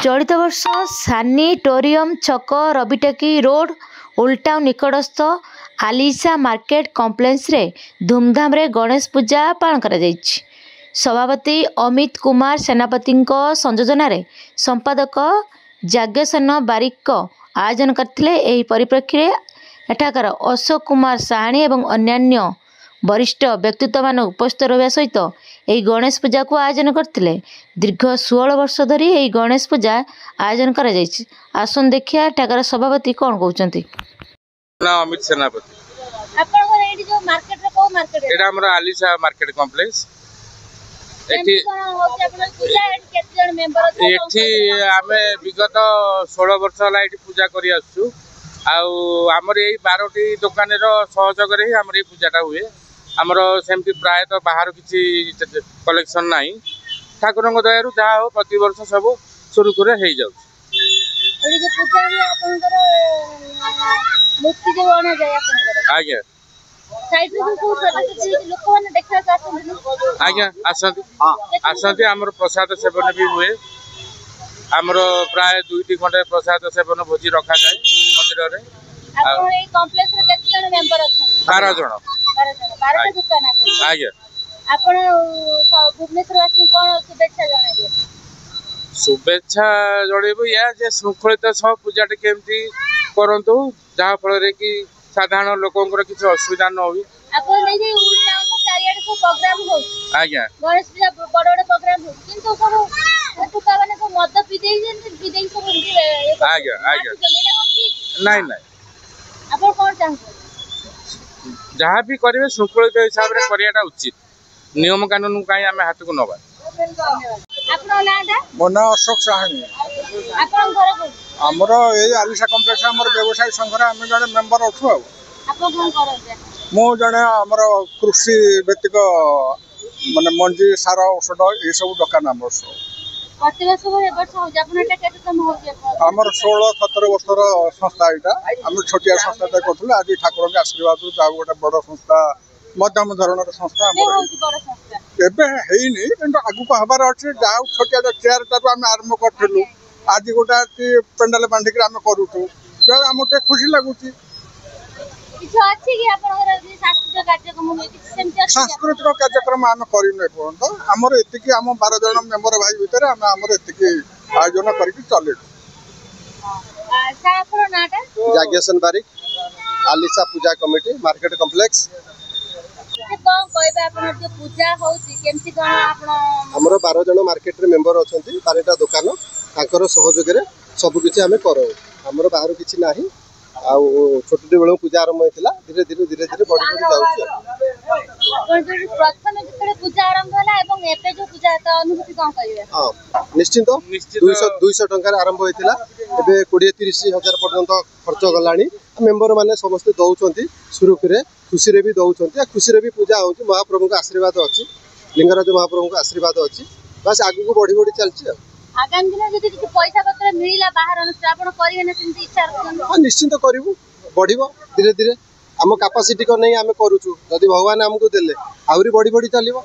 चलित वर्ष सानिटोरियम छक रबिटकी रोड ओल्ड टाउन निकटस्थ आलिशा मार्केट कॉम्प्लेक्स रे धूमधाम रे गणेश पूजा पालन करा जायछि। सभापति अमित कुमार सेनापति संयोजन संपादक जाज्ञसेन बारिक आयोजन करथिले। एही परिप्रेक्षी एठाकार अशोक कुमार साहानी एवं अन्यान्य वरिष्ठ व्यक्तित्व मान उपस्थित रहा सहित यही गणेश पूजा को आयोजन करथिले। दीर्घ 16 वर्ष धरी यही गणेश पूजा आयोजन करा जायछि। आसन देखिया एठाकार सभापति कोन कहउचंती। अमित सेनापति आपन को एडी जो मार्केट रे को मार्केट एडा हमर आलिशा मार्केट कॉम्प्लेक्स एठी आपन पूजा एडी केते जन मेंबर अछि एठी आमे विगत 16 वर्ष ला एठी पूजा करि आसु आउ हमर एई 12टी दुकान रो सहयोग रे हमर एई पूजाटा हुए। हमर सेमति प्राय तो बाहर किछि कलेक्शन नाही। ठाकुरंग दयारु जा हो प्रति वर्ष सब सुरुखुरे हेइ जाउ। एडी जो पूजा रे आपन मूर्ति जो आना जाय आपन आज्ञा साइड रे जो सब लोक माने देखा जाछन आज्ञा आसंती हमर प्रसाद सेवन भी हुए। हमर प्राय 2टी खंडे प्रसाद सेवन भोजी रखा जाय मंदिर रे। आपन ए कॉम्प्लेक्स रे केते जन मेंबर अछन 12 जण 12 दुकान आपन आज्ञा आपन भुवनेश्वर वासी कोन शुभेच्छा जणाइबे। शुभेच्छा जणेबो या जे शृंखलित सह पूजाटे केमती करंतु जहा फल रे कि साधारण लोकंकर किछ असुविधा न होई। आपन नै जे उल्टा चारियाडे को प्रोग्राम हो आज्ञा गणेश पूजा बड़ बड़ प्रोग्राम हो किंतु सब टुका माने को मद विदेई सब आज्ञा आज्ञा नहीं नहीं आपन कोन चाहते जहाँ भी करेंगे शृंखलित हिसाब से करियाटा उचित। नियम कानून कहीं आम हाथ को नवा। मो ना अशोक साहानी आमर ये आलिशा कॉम्प्लेक्स आमर व्यवसायी संघ आम जड़े मेंबर अच्छु मु जड़े आमर कृषि भित्तिक माने मंजी सार औषध ये सब दुकान आम आमर 16-17 वर्षर संस्था यहाँ आम छोटिया संस्था करूँ। आज ठाकुर के आशीर्वाद जा गोटे बड़ संस्था मध्यम धरण संस्था एवं आगु को हबार अच्छे जहाँ छोटिया चेयर टाइम आम आरंभ करूँ। आज गोटे पेंडाल बांधिक आम करूँ आम खुशी लगुच। सांस्कृतिक कार्यक्रम आम करपर्यंत आमर एतिकी आम 12 जन मेंबर भाई भितर आमर एतिकी आयोजन करके चले। जाज्ञसेन बारिक आलिशा पूजा कमिटी मार्केट कॉम्प्लेक्स हमर 12 जन मार्केट रे मेंबर अछंती 12टा दुकान तांकर सहयोग रे सब किछि हमें करो। हमर बाहर किछि नाही आ छोटटी बेलो पूजा आरंभ होइतिला धीरे धीरे बढ़ी जाउछि। प्रथम जेतले पूजा आरंभ होला एवं एपे जो पूजा त अनुभूति कोन करिवे। हां निश्चित 200 टंका आरंभ होइतिला एबे 20-30 हजार पर्यंत खर्च गलानी। मेंबर माने समस्त दउछंती सुरुखुरे खुशी रे भी दउछंती आ खुशी रे भी पूजा होउछि। महाप्रभु का आशीर्वाद अछि लिंगराज महाप्रभु का आशीर्वाद अछि बस आगु को बढ़ी चलछि। आगामी दिन जदि किछि पैसा पत्र मिलिला बाहर अनुसार आपण करिवे ना सिंती इच्छा रखन। हां निश्चित करिवु बढ़िबो धीरे धीरे आम कैपेसिटी को नहीं आम करूछु। जदि भगवान हमको देले आउरी बढ़ी चलिबो।